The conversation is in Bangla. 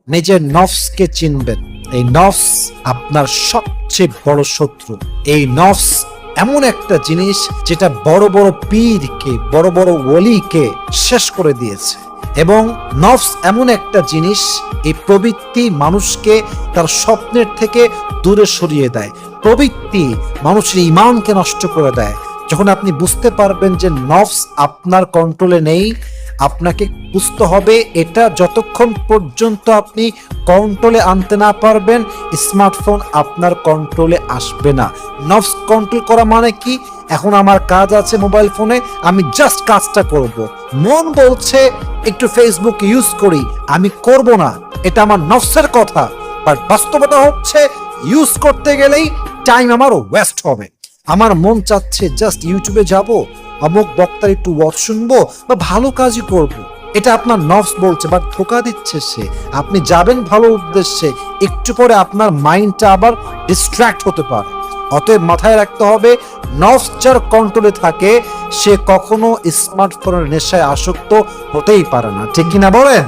নিজের নফসকে চিনবেন। এই নফস আপনার সবচেয়ে বড় শত্রু। এই নফস এমন একটা জিনিস যেটা বড় বড় পীরকে, বড় বড় ওলিকে শেষ করে দিয়েছে। এবং নফস এমন একটা জিনিস, এই প্রবৃত্তি মানুষকে তার স্বপ্নের থেকে দূরে সরিয়ে দেয়। প্রবৃত্তি মানুষের ঈমানকে নষ্ট করে দেয়। যখন আপনি বুঝতে পারবেন যে নফস আপনার কন্ট্রোলে নেই, আপনাকে বুঝতে হবে এটা যতক্ষণ পর্যন্ত আপনি কন্ট্রোলে আনতে না পারবেন, স্মার্টফোন আপনার কন্ট্রোলে আসবে না। নফস কন্ট্রোল করা মানে কি? এখন আমার কাজ আছে মোবাইল ফোনে, আমি জাস্ট কাজটা করব। মন বলছে একটু ফেসবুক ইউজ করি, আমি করব না, এটা আমার নফসের কথা। বাট বাস্তবতা হচ্ছে ইউজ করতে গেলেই টাইম আমার ওয়েস্ট হবে। আমার মন চাচ্ছে জাস্ট ইউটিউবে যাব, অমুক বক্তার একটু ওয়াজ শুনবো বা ভালো কাজই করব। এটা আপনার নফস বলছে, বাট ধোঁকা দিচ্ছে সে। আপনি যাবেন ভালো উদ্দেশ্যে, একটু পরে আপনার মাইন্ডটা আবার ডিস্ট্র্যাক্ট হতে পারে। অতএব মাথায় রাখতে হবে, নফস যার কন্ট্রোলে থাকে সে কখনো স্মার্টফোনের নেশায় আসক্ত হতেই পারে না। ঠিক কিনা বলেন?